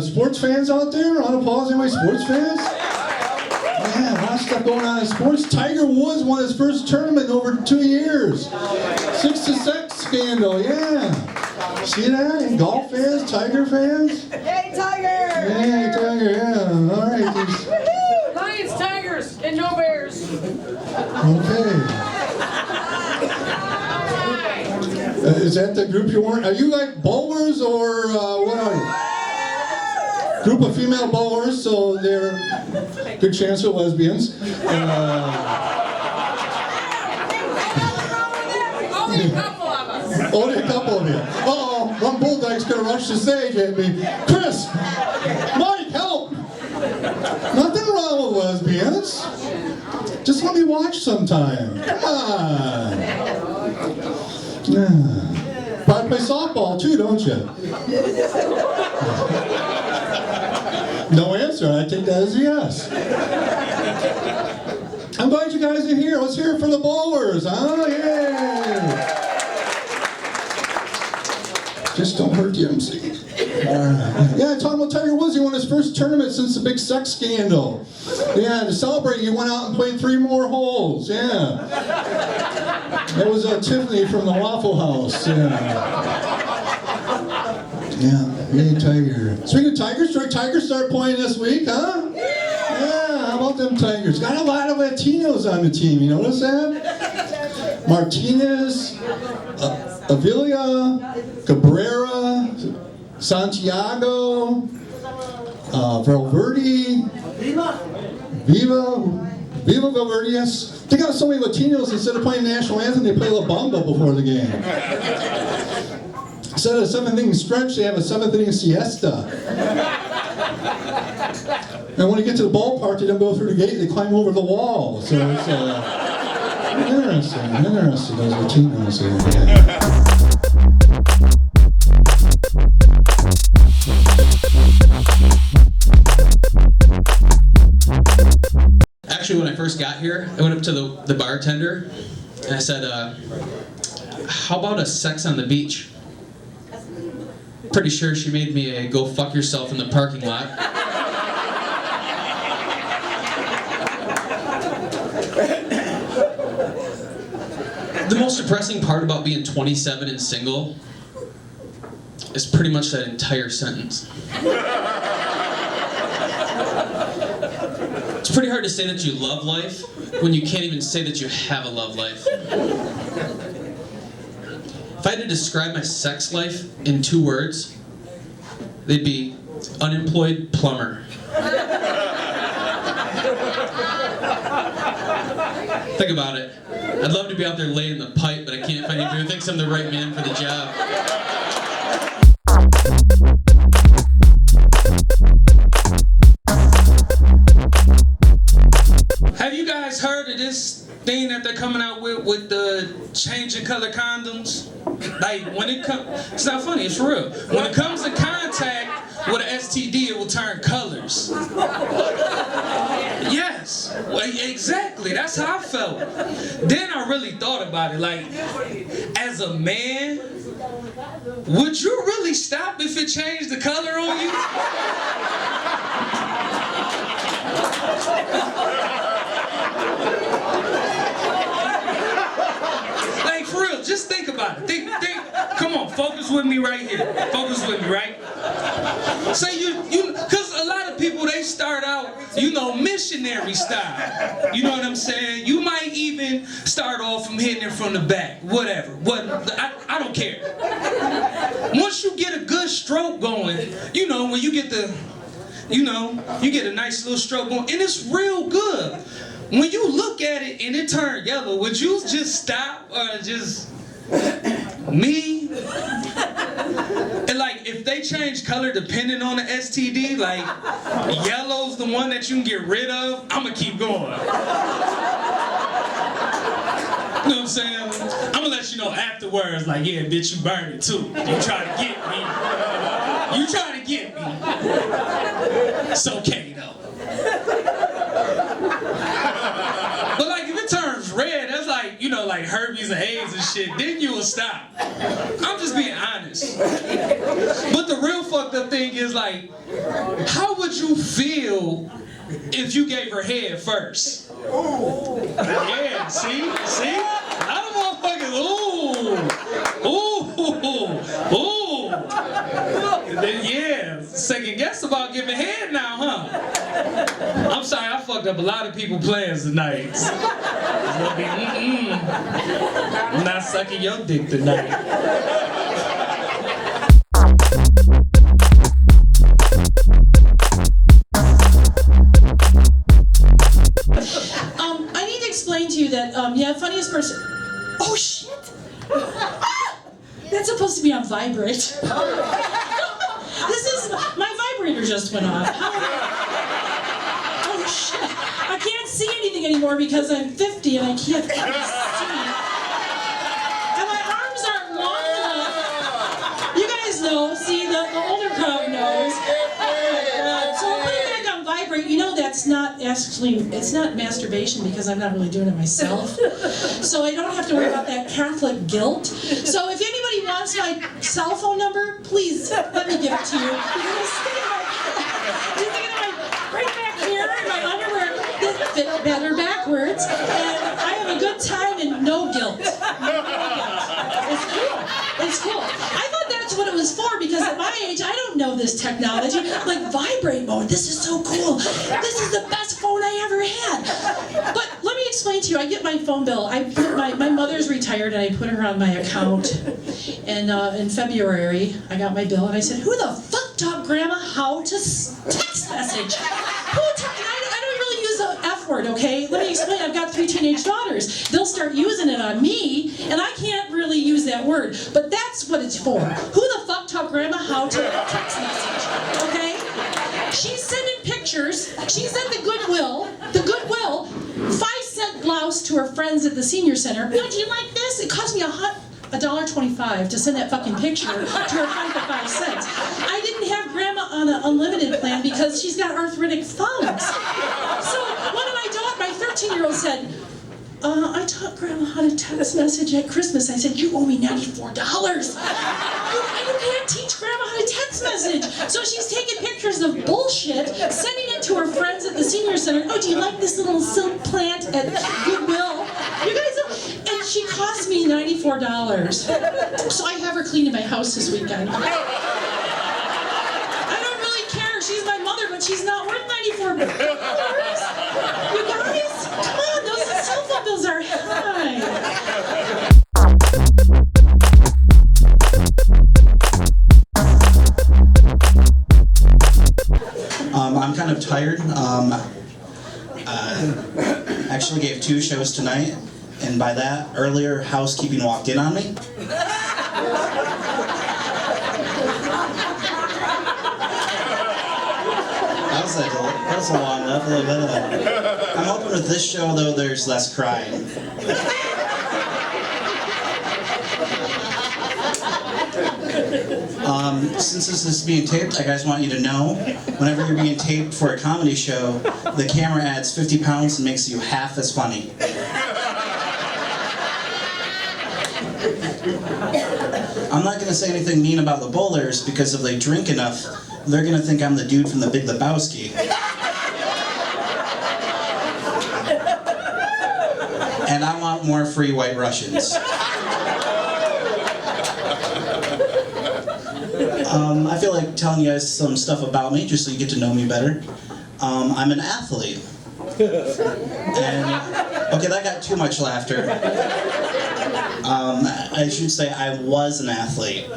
Sports fans out there? Round of applause, anybody sports fans? Yeah, a lot of stuff going on in sports. Tiger Woods won his first tournament in over 2 years. 6-6 scandal, yeah. See that? And golf fans, Tiger fans? Yay, Tiger! Yay, Tiger, yeah. All right. Lions, Tigers, and no Bears. Okay. Is that the group you weren't? Are you like bowlers or what are you? Group of female bowlers, so they're good chance of lesbians. Only a couple of us. Only a couple of you. Uh-oh, one bulldog's gonna rush the stage at me. Chris! Mike, help! Nothing wrong with lesbians. Just let me watch sometime. Come on. Yeah. Probably play softball too, don't you? No answer. I take that as a yes. I'm glad you guys are here. Let's hear it for the bowlers, huh? Yay! Just don't hurt the MC. Yeah, talking about Tiger Woods, he won his first tournament since the big sex scandal. Yeah, to celebrate, he went out and played 3 more holes. Yeah. That was Tiffany from the Waffle House. Yeah, yay, Tiger. Speaking of Tigers, Tigers start playing this week, huh? Yeah, how about them Tigers? Got a lot of Latinos on the team, you notice that? Martinez, Avila, Cabrera, Santiago, Valverde, Viva Valverde's. They got so many Latinos, instead of playing the national anthem, they play La Bamba before the game. Instead of a 7th inning stretch, they have a 7th inning siesta. And when you get to the ballpark, they don't go through the gate, they climb over the wall. So it's interesting, those Latinos here. Yeah. Actually, when I first got here, I went up to the bartender and I said, how about a sex on the beach? Pretty sure she made me a go fuck yourself in the parking lot. The most depressing part about being 27 and single is pretty much that entire sentence. It's pretty hard to say that you love life when you can't even say that you have a love life. If I had to describe my sex life in 2 words, they'd be unemployed plumber. Think about it. I'd love to be out there laying the pipe, but I can't find anybody who thinks I'm the right man for the job. Have you guys heard of this thing that they're coming out with the changing color condoms? Like, when it comes, it's not funny, it's for real. When it comes to contact with an STD, it will turn colors. Yes, well, exactly, that's how I felt. Then I really thought about it, like, as a man, would you really stop if it changed the color on you? Like, for real, just think about it. Think, come on, focus with me right here. Focus with me, right? Say because a lot of people, they start out, missionary style. You know what I'm saying? You might even start off from hitting it from the back, whatever. I don't care. Once you get a good stroke going, when you get you get a nice little stroke going, and it's real good. When you look at it and it turned yellow, would you just stop or just me? And like, if they change color depending on the STD, like yellow's the one that you can get rid of, I'ma keep going. You know what I'm saying? I'm gonna let you know afterwards, like, yeah, bitch, you burned it too. You try to get me. You try to get me. It's okay though. But like, if it turns red, that's like, you know, like herpes and AIDS and shit, then you will stop. I'm just being honest. But the real fucked up thing is like, how would you feel if you gave her head first? Yeah, see? A lot of motherfuckers, ooh. Then yeah, second guess about giving head now, huh? I'm sorry, I fucked up a lot of people's plans tonight. It's gonna be, I'm not sucking your dick tonight. I need to explain to you that, funniest person. Oh shit! That's supposed to be on vibrate. My vibrator just went off. Oh shit! I can't see anything anymore because I'm 50 and I can't see. And my arms aren't long enough. You guys know, see, the older crowd knows. So I'll put it back on vibrate. You know that's not actually, it's not masturbation because I'm not really doing it myself. So I don't have to worry about that Catholic guilt. So if anybody wants my cell phone number, please let me give it to you. Because I'm sticking it right back here in my underwear that fit better backwards. And I have a good time and no guilt. It's cool. It's cool. I thought that's what it was for because at my age, I don't know this technology. Like vibrate mode, this is so cool. This is the best phone I ever had. But let me explain to you, I get my phone bill. My mother's retired and I put her on my account. And in February, I got my bill and I said, who the fuck taught Grandma how to text message? Who taught, I don't really use the F word, okay? Let me explain, I've got 3 teenage daughters. They'll start using it on me, and I can't really use that word. But that's what it's for. Who the fuck taught Grandma how to text message, okay? She's sending pictures. She's at the Goodwill, 5-cent blouse to her friends at the senior center. Now, do you like this? It cost me $1.25 to send that fucking picture to her friend for 5 cents. I didn't have Grandma on an unlimited plan because she's got arthritic thumbs. So one of my 13-year-old said, I taught Grandma how to text message at Christmas. I said, you owe me $94. You can't teach Grandma how to text message. So she's taking pictures of bullshit, sending it to her friends at the senior center. Oh, do you like this little silk plant at Goodwill? You guys know? And she cost me $94. So I have her cleaning my house this weekend. I don't really care. She's my mother, but she's not worth $94. You guys, come on, those cell phone bills are high. I'm kind of tired. Actually gave 2 shows tonight, and by that, earlier housekeeping walked in on me. That was a long enough. I'm hoping with this show, though, there's less crying. Since this is being taped, I guys want you to know, whenever you're being taped for a comedy show, the camera adds 50 pounds and makes you half as funny. I'm not going to say anything mean about the bowlers, because if they drink enough, they're going to think I'm the dude from The Big Lebowski. And I want more free White Russians. I feel like telling you guys some stuff about me, just so you get to know me better. I'm an athlete. And, okay, that got too much laughter. I should say I was an athlete.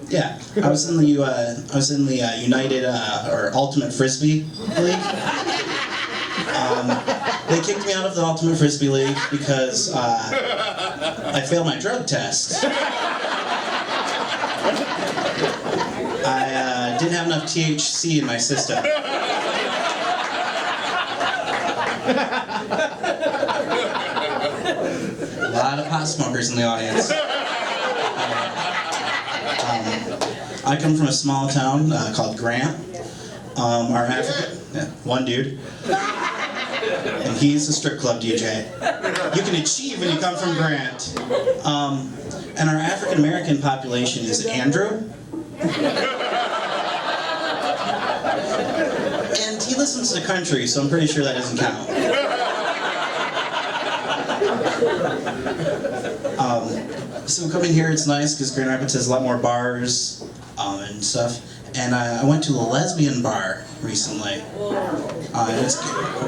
Yeah, I was in the United or Ultimate Frisbee League. They kicked me out of the Ultimate Frisbee League because I failed my drug test. I didn't have enough THC in my system. lot of pot smokers in the audience. I come from a small town called Grant. Our African, one dude, and he's a strip club DJ. You can achieve when you come from Grant. And our African American population is Andrew. And he listens to country, so I'm pretty sure that doesn't count. So coming here, it's nice because Grand Rapids has a lot more bars and stuff. And I went to a lesbian bar recently.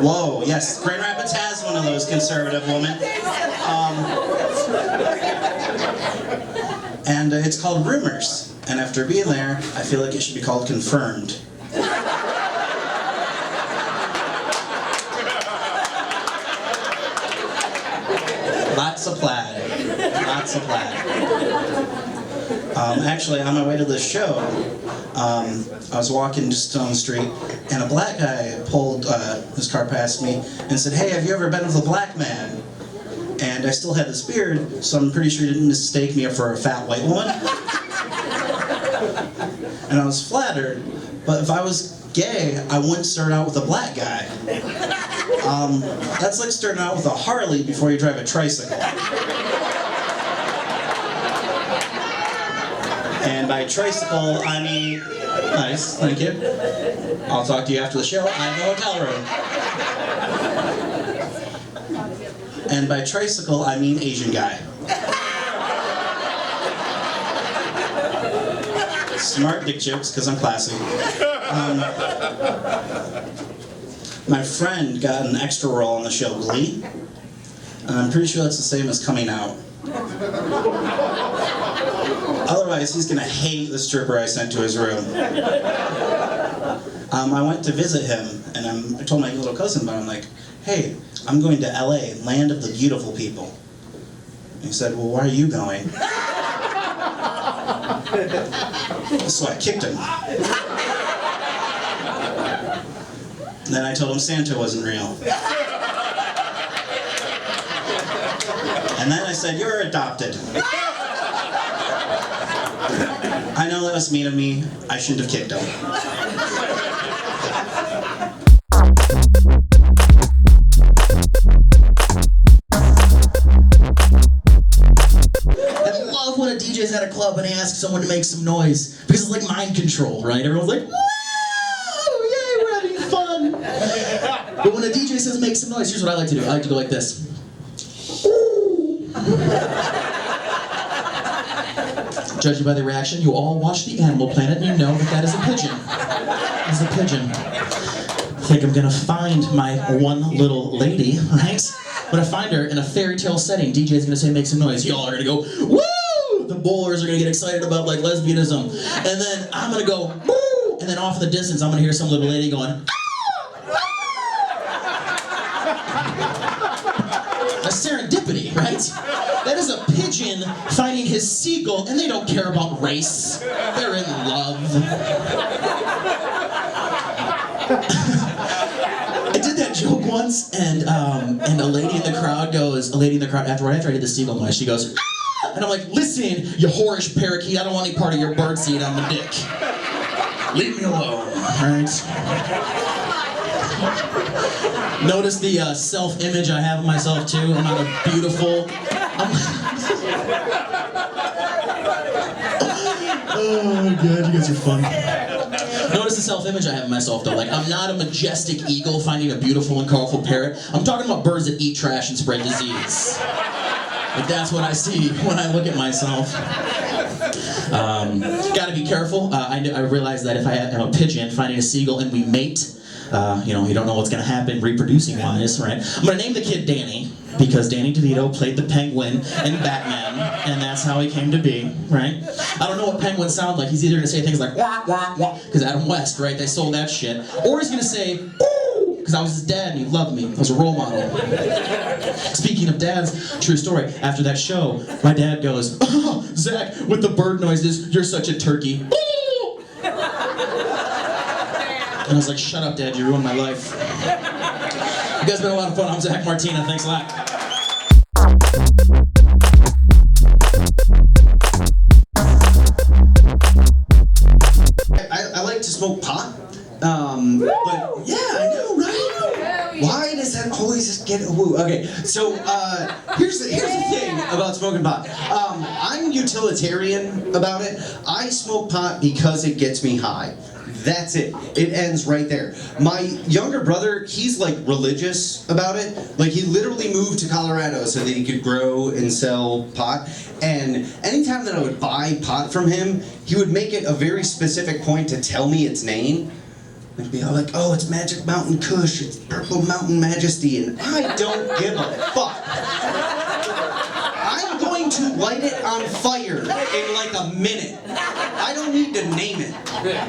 Whoa, yes, Grand Rapids has one of those conservative women. And it's called Rumors. And after being there, I feel like it should be called Confirmed. Lots of plaid. Lots of plaid. Actually, on my way to this show, I was walking just down the street, and a black guy pulled his car past me and said, "Hey, have you ever been with a black man?" And I still had this beard, so I'm pretty sure he didn't mistake me for a fat white woman. And I was flattered, but if I was gay, I wouldn't start out with a black guy. That's like starting out with a Harley before you drive a tricycle. And by tricycle, I mean... Nice, thank you. I'll talk to you after the show. I have a hotel room. And by tricycle, I mean Asian guy. Smart dick jokes, because I'm classy. My friend got an extra role on the show Glee, and I'm pretty sure that's the same as coming out. Otherwise, he's gonna hate the stripper I sent to his room. I went to visit him, and I told my little cousin about it. I'm like, "Hey, I'm going to LA, land of the beautiful people." And he said, "Well, why are you going?" So I kicked him. And then I told him Santa wasn't real. And then I said, "You're adopted." I know that was mean of me. I shouldn't have kicked him. I love when a DJ's at a club and he asks someone to make some noise, because it's like mind control, right? Everyone's like, "Woo! Yay, we're having fun!" But when a DJ says make some noise, here's what I like to do. I like to go like this. Judging by the reaction, you all watch the Animal Planet and you know that is a pigeon. It's a pigeon. I think I'm gonna find my one little lady, right? When I find her in a fairy tale setting, DJ's gonna say make some noise. Y'all are gonna go, woo! The bowlers are gonna get excited about like lesbianism. And then I'm gonna go, woo! And then off in the distance, I'm gonna hear some little lady going, ah! That's serendipity, right? That is a pigeon finding his seagull, and they don't care about race. They're in love. I did that joke once, and a lady in the crowd goes, right after I did the seagull noise, she goes, ah! And I'm like, "Listen, you whorish parakeet, I don't want any part of your birdseed on the dick. Leave me alone," right? Notice the self-image I have of myself too. I'm not a beautiful. Oh god, you guys are fun. Notice the self-image I have of myself though. Like, I'm not a majestic eagle finding a beautiful and colorful parrot. I'm talking about birds that eat trash and spread disease. Like, that's what I see when I look at myself. Gotta be careful. I realize that if I am a pigeon finding a seagull and we mate, you don't know what's going to happen reproducing wise, right? I'm going to name the kid Danny, because Danny DeVito played the Penguin in Batman, and that's how he came to be, right? I don't know what penguins sound like. He's either going to say things like, wah, wah, wah, because Adam West, right? They sold that shit. Or he's going to say, ooh, because I was his dad and he loved me. I was a role model. Speaking of dads, true story, after that show, my dad goes, "Oh, Zach, with the bird noises, you're such a turkey." And I was like, "Shut up, Dad, you ruined my life." You guys been a lot of fun. I'm Zach Martina. Thanks a lot. Yeah, I know, right? Why does that always get a woo? Okay, so here's the thing about smoking pot. I'm utilitarian about it. I smoke pot because it gets me high. That's it. It ends right there. My younger brother, he's like religious about it. Like he literally moved to Colorado so that he could grow and sell pot. And anytime that I would buy pot from him, he would make it a very specific point to tell me its name. It'd be all like, oh, it's Magic Mountain Kush, it's Purple Mountain Majesty, and I don't give a fuck. I'm going to light it on fire in like a minute. I don't need to name it.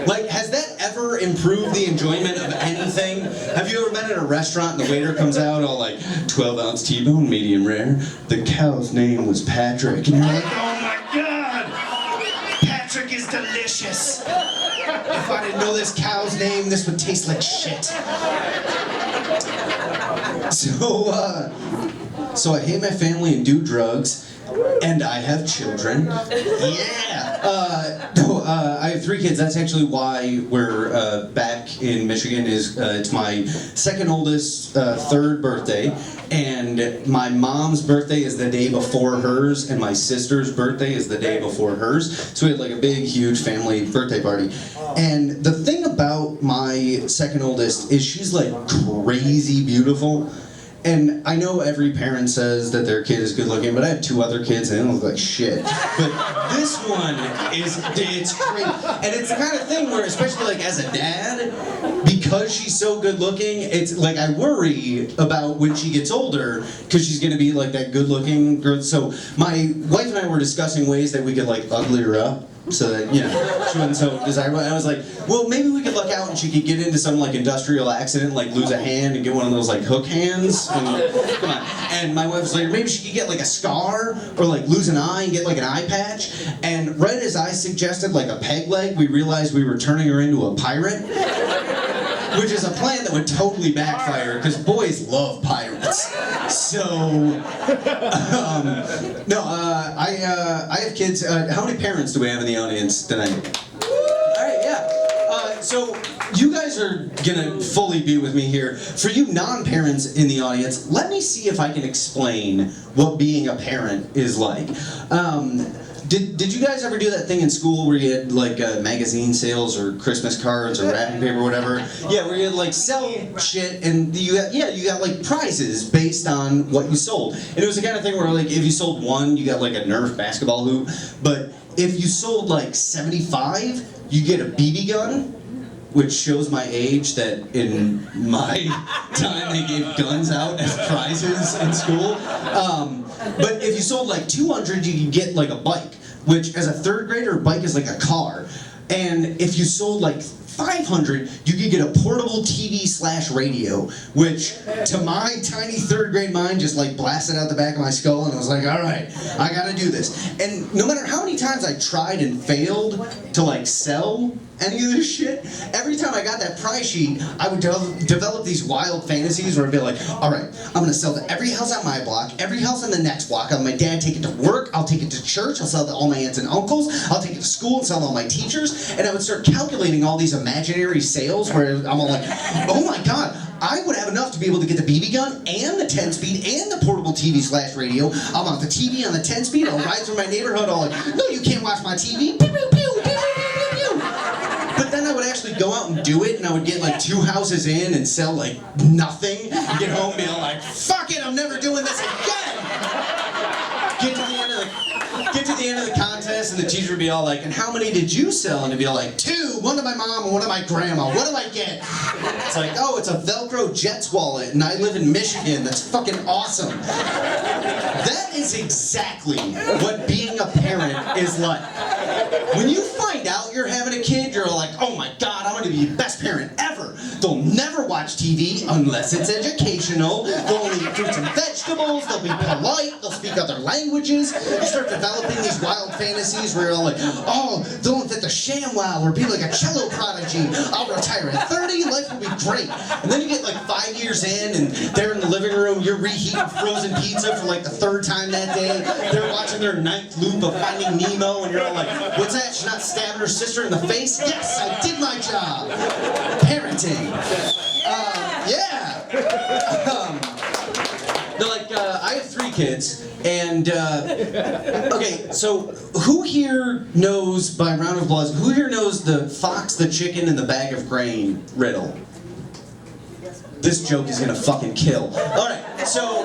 Like, has that ever improved the enjoyment of anything? Have you ever been at a restaurant and the waiter comes out all like, 12-ounce T-bone, medium rare. The cow's name was Patrick. And you're like, oh my God, Patrick is delicious. If I didn't know this cow's name, this would taste like shit. So I hate my family and do drugs, and I have children. Yeah. I have 3 kids. That's actually why we're back in Michigan. It's my second oldest, 3rd birthday, and my mom's birthday is the day before hers, and my sister's birthday is the day before hers. So we had like a big, huge family birthday party. And the thing about my second oldest is she's like crazy beautiful. And I know every parent says that their kid is good looking, but I have 2 other kids and they don't look like shit. But this one it's great. And it's the kind of thing where, especially like as a dad, because she's so good looking, it's like I worry about when she gets older, because she's gonna be like that good looking girl. So my wife and I were discussing ways that we could like ugly her up, so that, you know, she wasn't so desirable. I was like, well, maybe we could luck out and she could get into some like industrial accident, like lose a hand and get one of those like hook hands. And, come on. And my wife was like, maybe she could get like a scar or like lose an eye and get like an eye patch. And right as I suggested like a peg leg, we realized we were turning her into a pirate. Which is a plan that would totally backfire, because boys love pirates. So, I have kids. How many parents do we have in the audience tonight? Alright, yeah. So, you guys are gonna fully be with me here. For you non-parents in the audience, let me see if I can explain what being a parent is like. Did you guys ever do that thing in school where you had like magazine sales or Christmas cards or wrapping paper or whatever? Yeah, where you had like sell shit and you got like prizes based on what you sold. And it was the kind of thing where like if you sold 1, you got like a Nerf basketball hoop. But if you sold like 75, you get a BB gun. Which shows my age that in my time they gave guns out as prizes in school. But if you sold like 200, you could get like a bike, which as a 3rd grader, a bike is like a car. And if you sold like 500, you could get a portable TV/radio, which to my tiny 3rd grade mind just like blasted out the back of my skull, and I was like, all right, I gotta do this. And no matter how many times I tried and failed to like sell any of this shit, every time I got that prize sheet, I would develop these wild fantasies where I'd be like, all right, I'm gonna sell to every house on my block, every house on the next block. I'll have my dad take it to work, I'll take it to church, I'll sell it to all my aunts and uncles, I'll take it to school and sell it to all my teachers, and I would start calculating all these imaginary sales where I'm all like, oh my God, I would have enough to be able to get the BB gun and the 10-speed and the portable TV/radio. I'll mount the TV on the 10-speed, I'll ride through my neighborhood all like, no, you can't watch my TV. Pew, pew, pew, pew, pew, pew. But then I would actually go out and do it, and I would get like 2 houses in and sell like nothing, and get home and be all like, fuck it, I'm never doing this again. Get to the end of the contest, and the teacher would be all like, and how many did you sell? And it'd be all like, 2, 1 to my mom and 1 to my grandma. What do I get? It's like, oh, it's a Velcro Jets wallet, and I live in Michigan. That's fucking awesome. That is exactly what being a parent is like. When you find out you're having a kid, you're like, oh my God, I'm gonna be the best parent ever. They'll never watch TV unless it's educational. They'll only eat fruits and vegetables. They'll be polite. They'll speak other languages. You start developing these wild fantasies where you're all like, oh, they'll invent the ShamWow or be like a cello prodigy. I'll retire at 30. Life will be great. And then you get like 5 years in, and they're in the living room. You're reheating frozen pizza for like the 3rd time that day. They're watching their 9th loop of Finding Nemo, and you're all like, what's that? She's not stabbing her sister in the face? Yes, I did my job. Parenting. They're like, I have 3 kids, and okay, so who here knows, by round of applause, who here knows the fox, the chicken, and the bag of grain riddle? This joke is gonna fucking kill. All right, so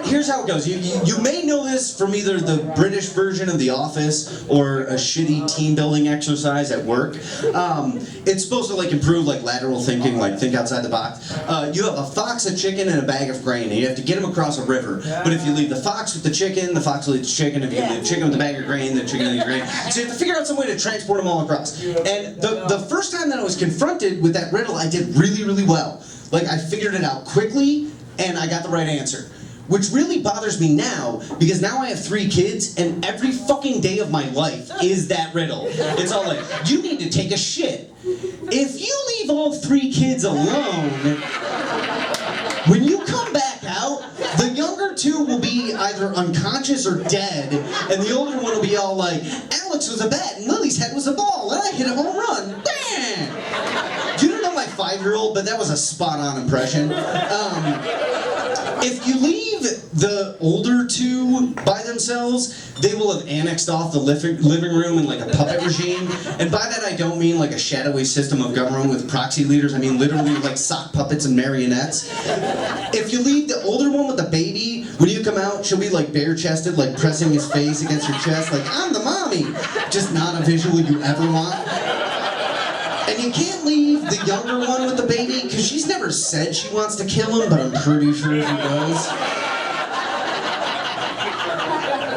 here's how it goes. You may know this from either the British version of The Office or a shitty team building exercise at work. It's supposed to like improve like lateral thinking, like think outside the box. You have a fox, a chicken, and a bag of grain, and you have to get them across a river. But if you leave the fox with the chicken will eat the chicken. If you leave the chicken with the bag of grain, the chicken will eat the grain. So you have to figure out some way to transport them all across. And the first time that I was confronted with that riddle, I did really, really well. Like, I figured it out quickly, and I got the right answer. Which really bothers me now, because now I have 3 kids, and every fucking day of my life is that riddle. It's all like, you need to take a shit. If you leave all 3 kids alone, when you come back out, the younger 2 will be either unconscious or dead, and the older one will be all like, Alex was a bat, and Lily's head was a ball, and I hit a home run. Bam! You don't know my 5-year-old, but that was a spot-on impression. If you leave the older 2 by themselves, they will have annexed off the living room in like a puppet regime. And by that I don't mean like a shadowy system of government with proxy leaders. I mean literally like sock puppets and marionettes. If you leave the older one with the baby, when you come out, she'll be like bare-chested, like pressing his face against your chest, like, I'm the mommy. Just not a visual you ever want. And you can't leave the younger one with the baby, because she's never said she wants to kill him, but I'm pretty sure she does.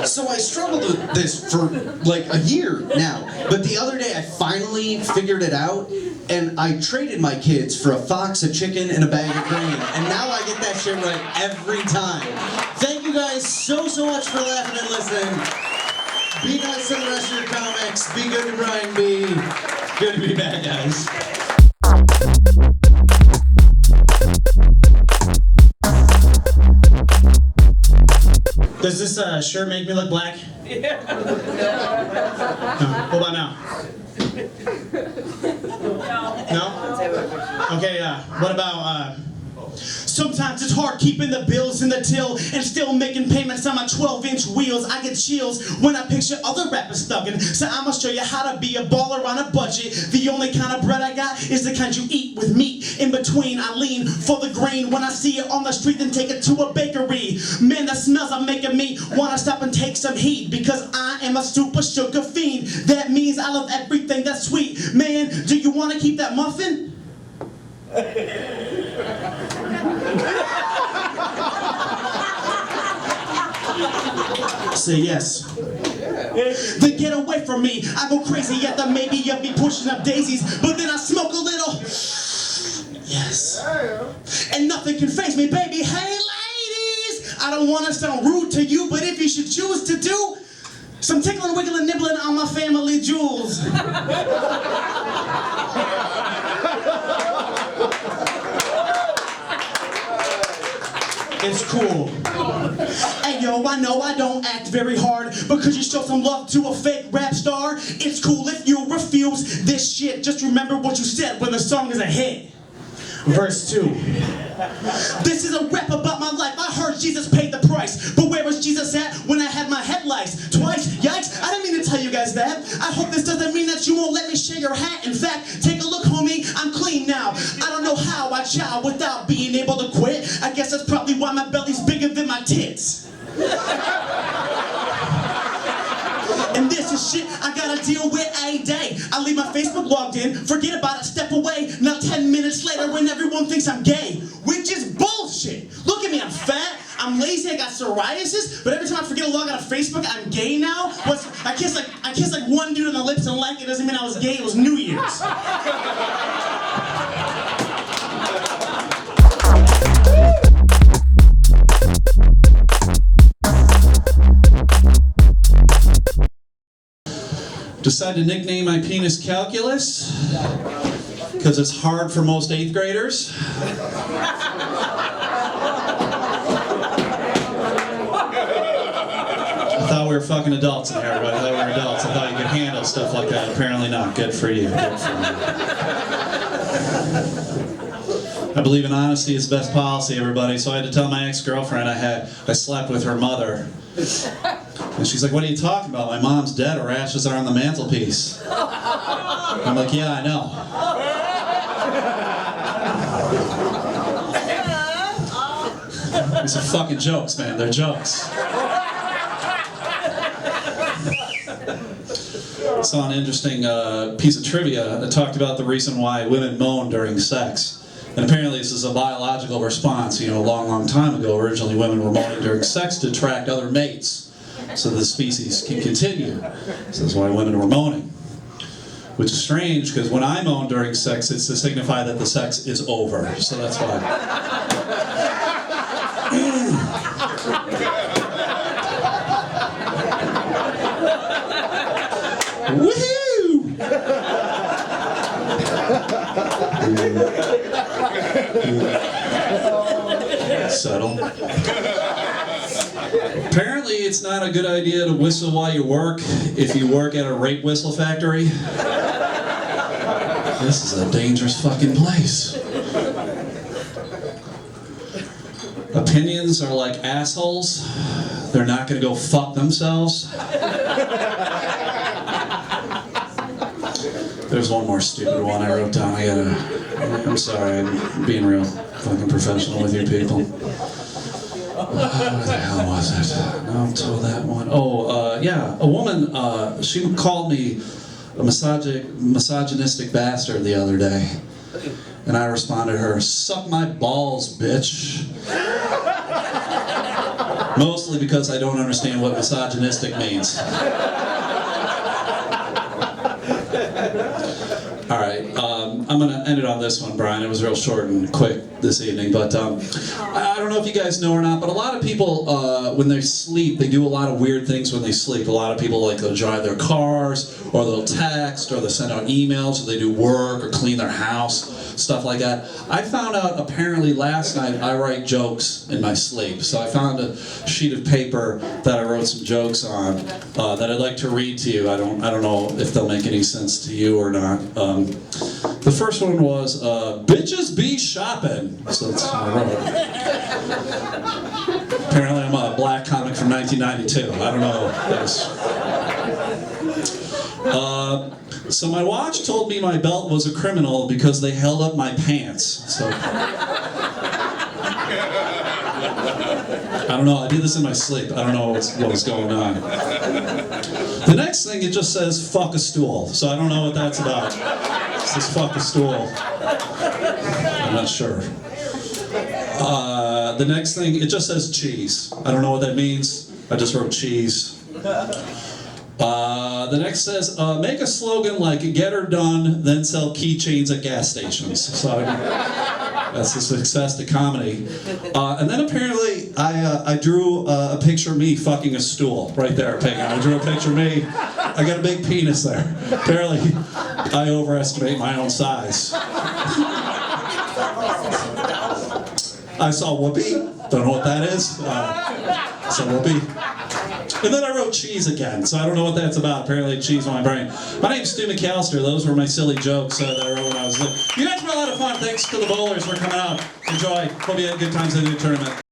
So I struggled with this for like a year now, but the other day I finally figured it out, and I traded my kids for a fox, a chicken, and a bag of grain, and now I get that shit right every time. Thank you guys so much for laughing and listening. Be nice to the rest of your comics. Be good to Brian B. Good to be back, guys. Does this shirt make me look black? Yeah. What about now? No? Okay, what about, sometimes it's hard keeping the bills in the till and still making payments on my 12-inch wheels. I get chills when I picture other rappers thugging. So I'ma show you how to be a baller on a budget. The only kind of bread I got is the kind you eat with meat. In between, I lean for the grain. When I see it on the street, then take it to a bakery. Man, the smells are making me wanna stop and take some heat, because I am a super sugar fiend. That means I love everything that's sweet. Man, do you wanna keep that muffin? Say yes. Then get away from me. I go crazy at the maybe of me pushing up daisies, but then I smoke a little. Yes. And nothing can faze me, baby. Hey, ladies! I don't want to sound rude to you, but if you should choose to do some tickling, wiggling, nibbling on my family jewels. It's cool. Hey yo, I know I don't act very hard because you show some love to a fake rap star. It's cool if you refuse this shit. Just remember what you said when the song is a hit. Verse 2. This is a rap about my life. I heard Jesus paid the price, but where was Jesus at when I had my headlights? Twice? Yikes, I didn't mean to tell you guys that. I hope this doesn't mean that you won't let me share your hat. In fact, take a look, homie, I'm clean now. I don't know how I chow without being able to quit. I guess that's probably why my belly's bigger than my tits. And this is shit I gotta deal with a day. I leave my Facebook logged in, forget about it, step away. Now 10 minutes later when everyone thinks I'm gay, which is bullshit. Look at me, I'm fat, I'm lazy, I got psoriasis, but every time I forget to log out of Facebook, I'm gay now. I kissed like one dude on the lips and like it doesn't mean I was gay, it was New Year's. Decided to nickname my penis Calculus because it's hard for most 8th graders. I thought we were fucking adults in here, everybody. I thought we were adults. I thought you could handle stuff like that. Apparently not. Good for you. Good for you. believe in honesty is the best policy, everybody. So I had to tell my ex-girlfriend I slept with her mother. And she's like, what are you talking about? My mom's dead, her ashes are on the mantelpiece. I'm like, yeah, I know. These are fucking jokes, man. They're jokes. I saw an interesting piece of trivia that talked about the reason why women moan during sex. And apparently this is a biological response. You know, a long, long time ago, originally women were moaning during sex to attract other mates so the species can continue. So that's why women were moaning. Which is strange, because when I moan during sex, it's to signify that the sex is over. So that's why. Woohoo! Settle. Apparently, it's not a good idea to whistle while you work if you work at a rape whistle factory. This is a dangerous fucking place. Opinions are like assholes. They're not gonna go fuck themselves. There's one more stupid one I wrote down. I'm sorry, I'm being real fucking professional with you people. What the hell was it? No, I'm told that one. Oh, yeah, a woman, she called me a misogynistic bastard the other day. And I responded to her, suck my balls, bitch. Mostly because I don't understand what misogynistic means. All right, I'm going to end it on this one, Brian. It was real short and quick this evening, but I don't know if you guys know or not, but a lot of people, when they sleep, they do a lot of weird things when they sleep. A lot of people, like, they'll drive their cars, or they'll text, or they'll send out emails, or they do work, or clean their house, stuff like that. I found out, apparently, last night, I write jokes in my sleep. So I found a sheet of paper that I wrote some jokes on that I'd like to read to you. I don't know if they'll make any sense to you or not. The first one was, bitches be shopping. So that's what I wrote. Apparently I'm a black comic from 1992. I don't know this. So my watch told me my belt was a criminal because they held up my pants. So I don't know, I did this in my sleep. I don't know what was going on. The next thing, it just says, fuck a stool. So I don't know what that's about. It says, fuck a stool. I'm not sure. The next thing, it just says cheese. I don't know what that means. I just wrote cheese. The next says, make a slogan like, get her done, then sell keychains at gas stations. So that's a success to comedy. And then apparently, I drew a picture of me fucking a stool right there, Peggy. I drew a picture of me. I got a big penis there. Apparently, I overestimate my own size. I saw whoopee. Don't know what that is. So whoopee. And then I wrote cheese again, so I don't know what that's about. Apparently cheese on my brain. My name's Stu McAllister. Those were my silly jokes that I wrote when I was little. You guys were a lot of fun. Thanks to the bowlers for coming out. Enjoy. Hope you had good times at the tournament.